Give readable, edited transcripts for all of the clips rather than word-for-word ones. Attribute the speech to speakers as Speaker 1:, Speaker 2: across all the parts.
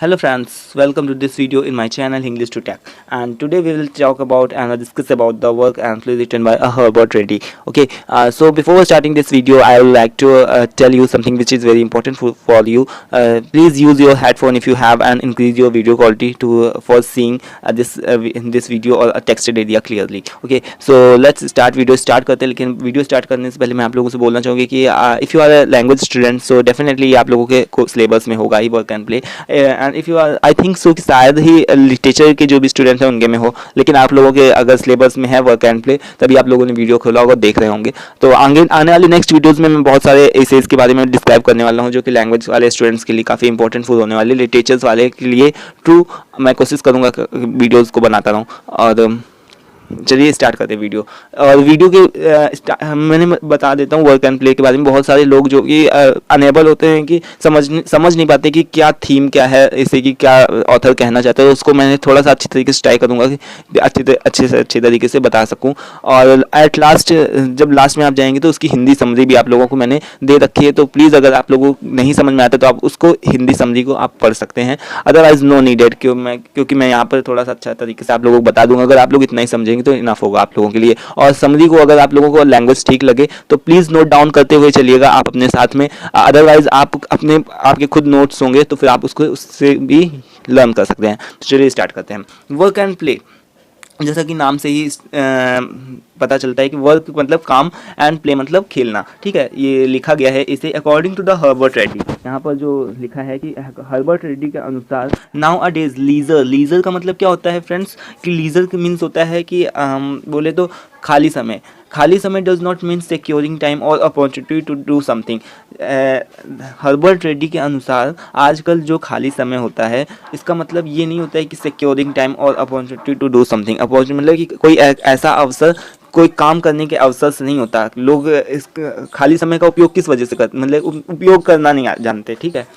Speaker 1: Hello friends, welcome to this video in my channel English to Tech, and today we will talk about and discuss about the work and play written by Herbert Reddy. Okay, so before starting this video I would like to tell you something which is very important for you. Please use your headphone if you have and increase your video quality to for seeing in this video or a texted area clearly. Okay, so let's start video start करते हैं, लेकिन video start करने से पहले मैं आप लोगों से बोलना चाहूँगी कि if you are a language student so definitely आप लोगों के सिलेबस में होगा ही work and play, and if you are I think so कि शायद ही लिटरेचर के जो भी स्टूडेंट्स हैं उनके में हो, लेकिन आप लोगों के अगर सिलेबस में है वर्क एंड प्ले तभी आप लोगों ने वीडियो खोला होगा, देख रहे होंगे. तो आगे आने वाली नेक्स्ट वीडियोज़ में मैं बहुत सारे एसेज के बारे में डिस्क्राइब करने वाला हूँ जो कि लैंग्वेज वाले स्टूडेंट्स के लिए काफ़ी इंपॉर्टेंट फूड होने वाले, लिटरेचर्स वाले के लिए ट्रू मैं कोशिश करूँगा वीडियोज़ को बनाता रहूँ. और चलिए स्टार्ट करते हैं वीडियो. और वीडियो के मैंने बता देता हूँ वर्क एंड प्ले के बारे में. बहुत सारे लोग जो कि अनेबल होते हैं कि समझ नहीं पाते कि क्या थीम क्या है, इसे कि क्या ऑथर कहना चाहता है. उसको मैंने थोड़ा सा अच्छी तरीके से ट्राई करूँगा कि अच्छे तरीके से बता सकूँ. और एट लास्ट जब लास्ट में आप जाएंगे तो उसकी हिंदी समरी भी आप लोगों को मैंने दे रखी है, तो प्लीज़ अगर आप लोगों को नहीं समझ में आता तो आप उसको हिंदी समरी को आप पढ़ सकते हैं. अदरवाइज नो नीडेड, क्योंकि मैं यहाँ पर थोड़ा सा अच्छा तरीके से आप लोगों को बता दूँगा. अगर आप लोग इतना ही समझेंगे तो इनफ होगा आप लोगों के लिए. और समरी को अगर आप लोगों को लैंग्वेज ठीक लगे तो प्लीज़ नोट डाउन करते हुए चलिएगा आप अपने साथ में. अदरवाइज आपके खुद नोट्स होंगे तो फिर आप उससे भी लर्न कर सकते हैं. तो चलिए स्टार्ट करते हैं. वर्क एंड प्ले, जैसा कि नाम से ही पता चलता है कि वर्क मतलब काम एंड प्ले मतलब खेलना. ठीक है, ये लिखा गया है इसे according to the Herbert Reddy. यहाँ पर जो लिखा है कि हर्बर्ट रेड्डी के अनुसार नाउ अ डेज लीजर का मतलब क्या होता है फ्रेंड्स, कि लीजर मीन्स होता है कि बोले तो खाली समय does not mean securing time और opportunity to do something. Herbert Reddy के अनुसार आजकल जो खाली समय होता है इसका मतलब ये नहीं होता है कि सिक्योरिंग टाइम और opportunity to do something. Opportunity मतलब कि कोई ऐसा अवसर, कोई काम करने के अवसर से नहीं होता. लोग इस खाली समय का उपयोग किस वजह से करते, मतलब उपयोग करना नहीं जानते. ठीक है,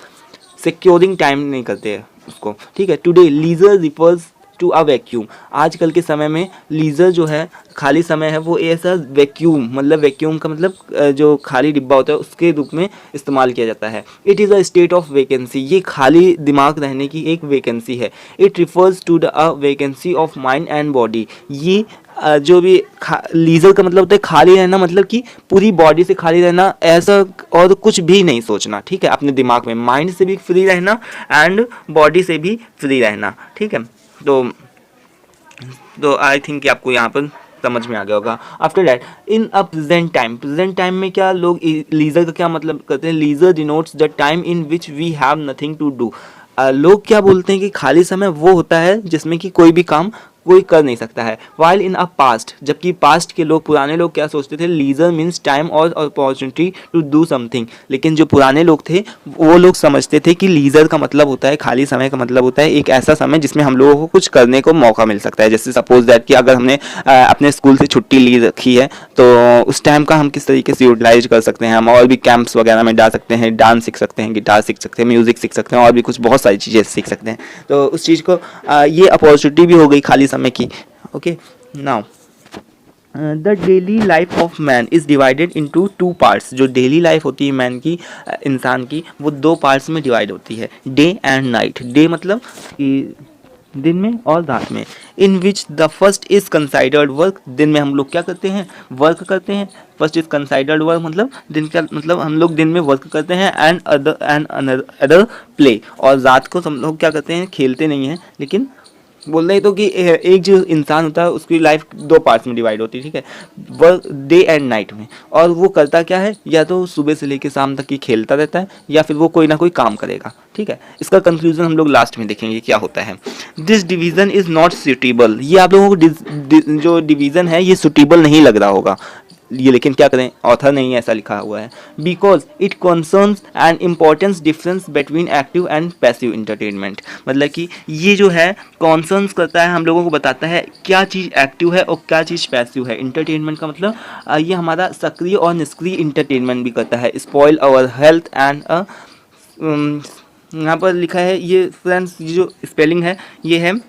Speaker 1: सिक्योरिंग टाइम नहीं करते उसको. ठीक है, today leisure refers to a vacuum. आजकल के समय में लीजर जो है, खाली समय है, वो ऐसा वैक्यूम, मतलब वैक्यूम का मतलब जो खाली डिब्बा होता है उसके रूप में इस्तेमाल किया जाता है. It is a state of vacancy, ये खाली दिमाग रहने की एक वैकेंसी है. It refers to the a vacancy of mind and body. ये जो भी लीजर का मतलब होता है खाली रहना, मतलब कि पूरी बॉडी से खाली रहना, ऐसा और कुछ भी नहीं सोचना. ठीक है, अपने दिमाग में माइंड से भी फ्री रहना एंड बॉडी से भी फ्री रहना. ठीक है, तो आई थिंक कि आपको यहाँ पर समझ में आ गया होगा. After that in a present time में क्या लोग लीजर का क्या मतलब करते हैं, leisure denotes the time in which we have nothing to do. लोग क्या बोलते हैं कि खाली समय वो होता है जिसमें कि कोई भी काम कोई कर नहीं सकता है. वाइल इन अ पास्ट, जबकि पास्ट के लोग, पुराने लोग क्या सोचते थे, लीजर मीन्स टाइम और अपॉर्चुनिटी टू डू समथिंग. लेकिन जो पुराने लोग थे वो लोग समझते थे कि लीजर का मतलब होता है, खाली समय का मतलब होता है एक ऐसा समय जिसमें हम लोगों को कुछ करने को मौका मिल सकता है. जैसे सपोज दैट कि अगर हमने अपने स्कूल से छुट्टी ली रखी है तो उस टाइम का हम किस तरीके से यूटिलाइज कर सकते हैं. हम और भी कैंप्स वगैरह में डाल सकते हैं, डांस सीख सकते हैं, गिटार सीख सकते हैं, म्यूजिक सीख सकते हैं, और भी कुछ बहुत सारी चीज़ें सीख सकते हैं. तो उस चीज़ को ये अपॉर्चुनिटी भी हो गई खाली समय की. Okay, now the daily life of man is divided into two parts. जो डेली लाइफ होती है मैन की, इंसान की, वो दो पार्ट्स में डिवाइड होती है, डे एंड नाइट. डे मतलब कि दिन में और रात में. In which the first is considered work. दिन में हम लोग क्या करते हैं, वर्क करते हैं. फर्स्ट इज कंसाइडर्ड वर्क मतलब दिन का मतलब हम लोग दिन में वर्क करते हैं, एंड अदर प्ले. और रात को हम लोग क्या करते हैं, खेलते नहीं हैं, लेकिन बोल रहे तो कि एक जो इंसान होता है उसकी लाइफ दो पार्ट्स में डिवाइड होती है. ठीक है, वर्क डे एंड नाइट में. और वो करता क्या है, या तो सुबह से लेकर शाम तक ही खेलता रहता है, या फिर वो कोई ना कोई काम करेगा. ठीक है, इसका कंक्लूजन हम लोग लास्ट में देखेंगे क्या होता है. This division is not suitable. ये आप लोगों को जो डिवीज़न है ये सुटेबल नहीं लग रहा होगा ये, लेकिन क्या करें, ऑथर नहीं ऐसा लिखा हुआ है. Because it concerns an importance difference between active and passive entertainment. मतलब कि ये जो है कॉन्सर्न्स करता है, हम लोगों को बताता है क्या चीज़ एक्टिव है और क्या चीज़ पैसिव है. इंटरटेनमेंट का मतलब ये हमारा सक्रिय और निष्क्रिय इंटरटेनमेंट भी करता है. स्पॉइल आवर हेल्थ एंड यहाँ पर लिखा है ये फ्रेंड्स, ये जो स्पेलिंग है ये है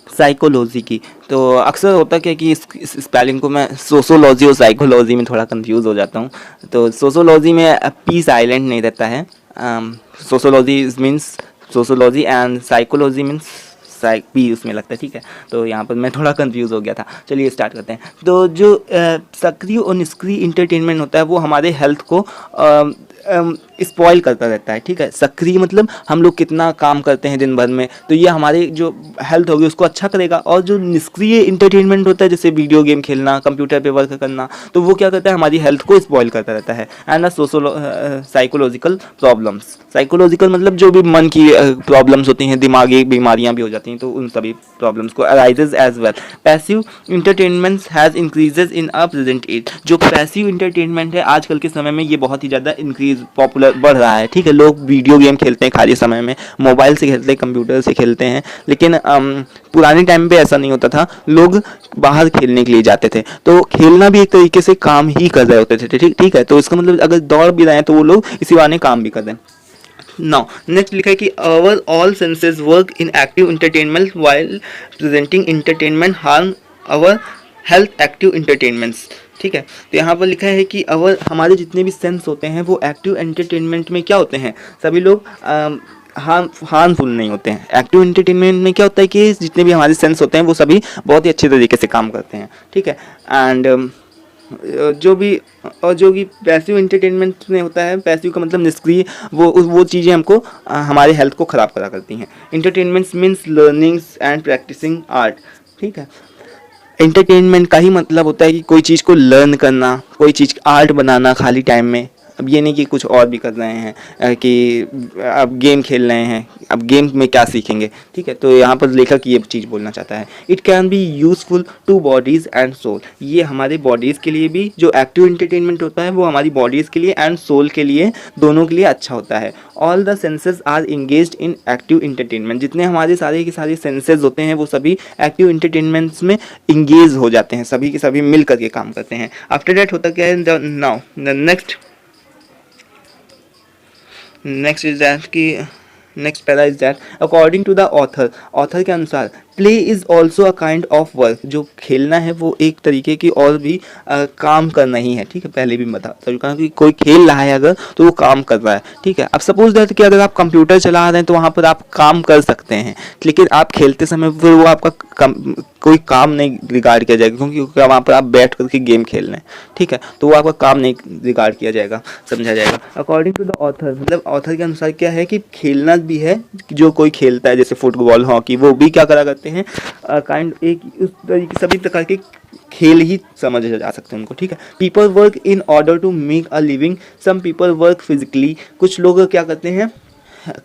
Speaker 1: साइकोलॉजी की. तो अक्सर होता क्या कि इस स्पेलिंग को मैं सोशोलॉजी और साइकोलॉजी में थोड़ा कंफ्यूज हो जाता हूँ. तो सोशोलॉजी में पी साइलेंट नहीं रहता है, sociology means sociology and psychology means psych भी उसमें लगता है, ठीक है। तो यहाँ पर मैं थोड़ा कंफ्यूज हो गया था। चलिए स्टार्ट करते हैं। तो जो सक्रिय और निष्क्रिय इंटरटेनमेंट होता है वो हमारे हेल्थ को स्पॉइल करता रहता है, ठीक है। सक्रिय मतलब हम लोग कितना काम करते हैं दिन भर में, तो ये हमारे जो हेल्थ होगी उसको अच्छा करेगा। और जो निष्क्रिय इंटरटेनमेंट होता है जैसे वीडियो गेम खेलना, कंप्यूटर पे वर्क करना, तो वो क्या करता है हमारी हेल्थ को स्पॉइल करता रहता है। एंड साइकोलॉजिकल प्रॉब्लम्स, साइकोलॉजिकल मतलब जो भी मन की प्रॉब्लम्स होती हैं, दिमागी बीमारियां भी हो जाती हैं, तो उन सभी प्रॉब्लम्स को arises as well. Passive entertainment has increases in a present age. जो पैसिव इंटरटेनमेंट है आजकल के समय में ये बहुत ही ज़्यादा इंक्रीज पॉपुलर बढ़ रहा है, ठीक है। लोग वीडियो गेम खेलते हैं खाली समय में, मोबाइल से खेलते हैं, कंप्यूटर से खेलते हैं, लेकिन पुराने टाइम पे ऐसा नहीं होता था। लोग बाहर खेलने के लिए जाते थे, तो खेलना भी एक तरीके से काम ही कर रहे होते थे, ठीक है। तो इसका मतलब अगर दौड़ भी रहे हैं तो वो लोग इसी बहाने काम भी कर रहे हैं। नाउ नेक्स्ट लिखा है कि अवर all senses work in active entertainment while presenting entertainment harm our health active entertainments, ठीक है। तो यहाँ पर लिखा है कि अवर हमारे जितने भी सेंस होते हैं वो एक्टिव एंटरटेनमेंट में क्या होते हैं, सभी लोग हार्मफुल नहीं होते हैं। एक्टिव एंटरटेनमेंट में क्या होता है कि जितने भी हमारे सेंस होते हैं वो सभी बहुत ही अच्छे तरीके से काम करते हैं, ठीक है। एंड जो भी पैसिव इंटरटेनमेंट में होता है, पैसिव का मतलब निष्क्रिय, वो चीज़ें हमको हमारे हेल्थ को ख़राब करा करती हैं। Entertainments means learnings and practising art, ठीक है। एंटरटेनमेंट का ही मतलब होता है कि कोई चीज़ को लर्न करना, कोई चीज़ आर्ट बनाना खाली टाइम में। अब ये नहीं कि कुछ और भी कर रहे हैं, कि अब गेम खेल रहे हैं, अब गेम में क्या सीखेंगे, ठीक है। तो यहाँ पर लेखक ये चीज़ बोलना चाहता है, it can be useful to bodies and soul. ये हमारे बॉडीज़ के लिए भी, जो एक्टिव एंटरटेनमेंट होता है वो हमारी बॉडीज़ के लिए एंड सोल के लिए, दोनों के लिए अच्छा होता है। All the senses are engaged in active entertainment. जितने हमारे सारे के सारे सेंसेस होते हैं वो सभी एक्टिव इंटरटेनमेंट्स में इंगेज हो जाते हैं, सभी के सभी मिल करके काम करते हैं। आफ्टर दैट होता क्या है, now the next is that कि next para is that according to the author के अनुसार play is also a kind of work. जो खेलना है वो एक तरीके की और भी काम करना ही है, ठीक है। पहले भी बता चुका कि कोई खेल रहा है अगर तो वो काम कर रहा है, ठीक है। अब सपोज दैट कि अगर आप कंप्यूटर चला रहे हैं तो वहाँ पर आप काम कर सकते हैं, लेकिन आप खेलते समय फिर वो आपका कोई काम नहीं रिगार्ड किया जाएगा, क्योंकि वहाँ पर आप बैठ करके गेम खेल रहे हैं, ठीक है। तो वो आपका काम नहीं रिगार्ड किया जाएगा, समझा जाएगा। अकॉर्डिंग टू द ऑथर मतलब ऑथर के अनुसार क्या है कि खेलना भी है, जो कोई खेलता है जैसे फुटबॉल, हॉकी, वो भी क्या करा करते हैं काइंड एक उस तरीके सभी प्रकार के खेल ही समझे जा सकते हैं उनको, ठीक है। People work in order to make a living, some people work physically. कुछ लोग क्या करते हैं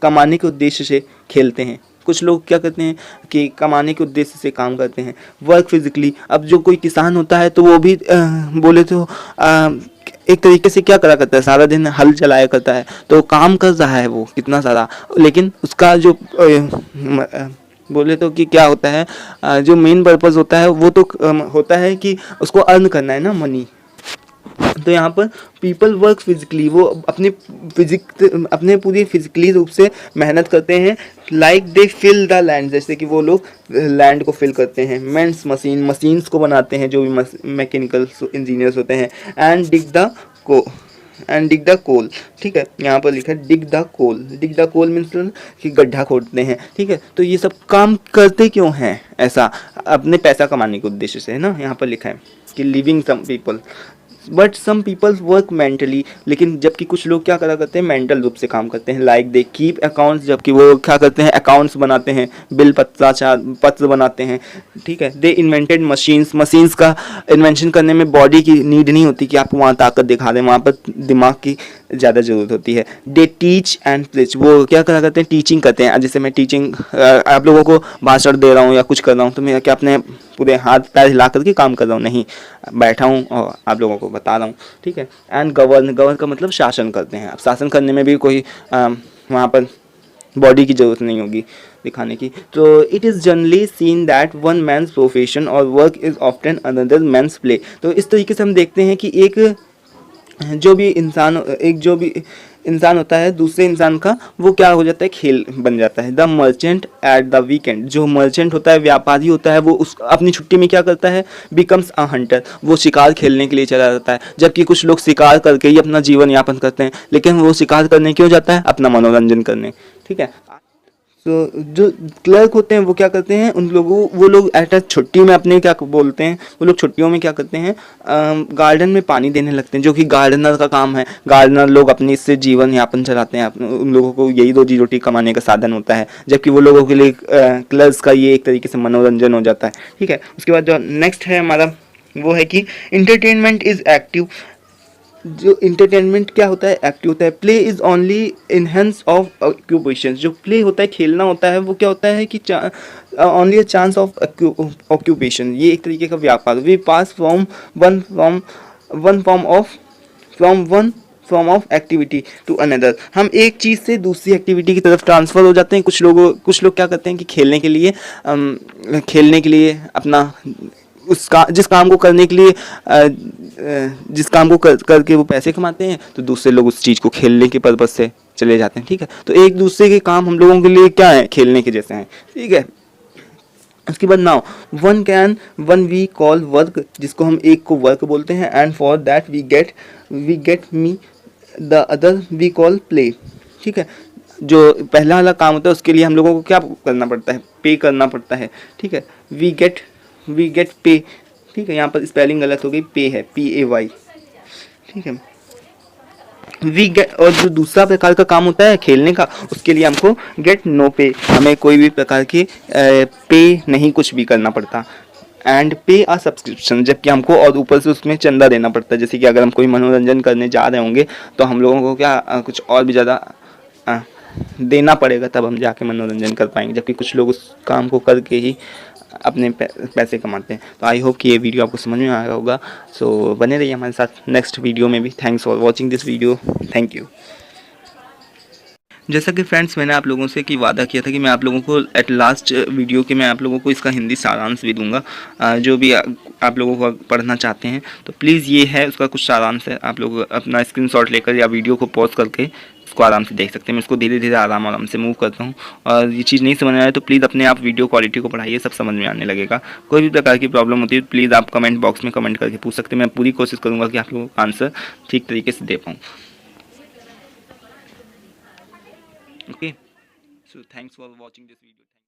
Speaker 1: कमाने के उद्देश्य से खेलते हैं, कुछ लोग क्या करते हैं कि कमाने के उद्देश्य से काम करते हैं। वर्क फिजिकली, अब जो कोई किसान होता है तो वो भी बोले तो एक तरीके से क्या करा करता है, सारा दिन हल चलाया करता है, तो काम कर रहा है वो कितना सारा, लेकिन उसका जो बोले तो कि क्या होता है जो मेन पर्पस होता है वो तो होता है कि उसको अर्न करना है ना, मनी। तो यहाँ पर पीपल वर्क फिजिकली, वो अपने पूरी फिजिकली रूप से मेहनत करते हैं। Like they fill the land, जैसे कि वो लोग लैंड को फिल करते हैं। मेंस मशीन्स को बनाते हैं, जो भी मैकेनिकल इंजीनियर्स होते हैं। एंड डिग द कोल, ठीक है। यहाँ पर लिखा है डिग द कोल मीन्स कि गड्ढा खोदते हैं, ठीक है। तो ये सब काम करते क्यों हैं ऐसा, अपने पैसा कमाने के उद्देश्य से, है ना। यहाँ पर लिखा है कि living some people but some peoples work mentally, लेकिन जबकि कुछ लोग क्या करा करते हैं मेंटल रूप से काम करते हैं। लाइक दे कीप अकाउंट्स, जबकि वो क्या करते हैं अकाउंट्स बनाते हैं, बिल पत्र बनाते हैं, ठीक है। दे इन्वेंटेड मशीन्स का इन्वेंशन करने में बॉडी की नीड नहीं होती कि आप वहाँ ताकत दिखा दें, वहाँ पर दिमाग की ज़्यादा ज़रूरत होती है। दे टीच एंड प्रीच, वो क्या करा करते हैं टीचिंग करते हैं। जैसे मैं टीचिंग आप लोगों को भाषण दे रहा हूँ या कुछ कर रहा हूँ, तो मैं क्या अपने पूरे हाथ पैर हिला करके काम कर रहा हूँ, नहीं, बैठा हूँ और आप लोगों को बता रहा हूँ, ठीक है। एंड गवर्न का मतलब शासन करते हैं। अब शासन करने में भी कोई वहाँ पर बॉडी की ज़रूरत नहीं होगी दिखाने की। तो it is generally seen that one man's profession और work is often another man's play. तो इस तरीके से हम देखते हैं कि एक जो भी इंसान होता है दूसरे इंसान का, वो क्या हो जाता है, खेल बन जाता है। The merchant at the weekend, जो मर्चेंट होता है, व्यापारी होता है, वो उस अपनी छुट्टी में क्या करता है, बिकम्स अ हंटर, वो शिकार खेलने के लिए चला जाता है। जबकि कुछ लोग शिकार करके ही अपना जीवन यापन करते हैं, लेकिन वो शिकार करने क्यों जाता है, अपना मनोरंजन करने। ठीक है। तो जो क्लर्क होते हैं वो क्या करते हैं, उन लोगों वो लोग एट छुट्टी में अपने क्या बोलते हैं, वो लोग छुट्टियों में क्या करते हैं, गार्डन में पानी देने लगते हैं, जो कि गार्डनर का काम है। गार्डनर लोग अपने इससे जीवन यापन चलाते हैं, उन लोगों को यही रोजी रोटी कमाने का साधन होता है, जबकि वो लोगों के लिए क्लर्क्स का ये एक तरीके से मनोरंजन हो जाता है। ठीक है। उसके बाद जो नेक्स्ट है हमारा, वो है कि इंटरटेनमेंट इज एक्टिव। जो इंटरटेनमेंट क्या होता है, एक्टिव होता है। Play is only enhance of occupation, जो प्ले होता है, खेलना होता है, वो क्या होता है कि only a chance of occupation, ये एक तरीके का व्यापार। We pass from one from one form of from one form of activity to another, हम एक चीज़ से दूसरी एक्टिविटी की तरफ ट्रांसफ़र हो जाते हैं। कुछ लोग क्या करते हैं कि खेलने के लिए अपना जिस काम को करने के लिए जिस काम को करके वो पैसे कमाते हैं, तो दूसरे लोग उस चीज़ को खेलने के पर्पज़ से चले जाते हैं। ठीक है। तो एक दूसरे के काम हम लोगों के लिए क्या है, खेलने के जैसे हैं। ठीक है। उसके बाद now one we call work, जिसको हम एक को वर्क बोलते हैं, and for that we get me the other we call play. ठीक है। जो पहला वाला काम होता है उसके लिए हम लोगों को क्या करना पड़ता है, पे करना पड़ता है। ठीक है। वी गेट पे। ठीक है। यहाँ पर स्पेलिंग गलत हो गई, पे है PAY। ठीक है। वी गेट, और जो दूसरा प्रकार का काम होता है खेलने का, उसके लिए हमको गेट नो पे, हमें कोई भी प्रकार की पे नहीं कुछ भी करना पड़ता। एंड पे आ सब्सक्रिप्शन, जबकि हमको और ऊपर से उसमें चंदा देना पड़ता है। जैसे कि अगर हम कोई मनोरंजन करने जा रहे होंगे, तो हम लोगों को क्या कुछ और भी ज़्यादा देना पड़ेगा, तब हम जाके मनोरंजन कर पाएंगे। जबकि कुछ लोग उस काम को करके ही अपने पैसे कमाते हैं। तो आई होप कि ये वीडियो आपको समझ में आया होगा। सो बने रहिए हमारे साथ नेक्स्ट वीडियो में भी। Thanks for watching this video. Thank you. जैसा कि फ्रेंड्स, मैंने आप लोगों से कि वादा किया था कि मैं आप लोगों को एट लास्ट वीडियो के मैं आप लोगों को इसका हिंदी सारांश भी दूंगा। जो भी आप लोगों को पढ़ना चाहते हैं, तो प्लीज़ ये है उसका कुछ सारांश है। आप लोग अपना स्क्रीनशॉट लेकर या वीडियो को पॉज करके इसको आराम से देख सकते हैं। मैं इसको धीरे धीरे आराम से मूव करता हूँ, और ये चीज़ नहीं समझ में आए तो प्लीज़ अपने आप वीडियो क्वालिटी को बढ़ाइए, सब समझ में आने लगेगा। कोई भी प्रकार की प्रॉब्लम होती है तो प्लीज़ आप कमेंट बॉक्स में कमेंट करके पूछ सकते हैं। मैं पूरी कोशिश करूँगा कि आप लोगों का आंसर ठीक तरीके से दे पाऊँ। Okay, so thanks for watching this video.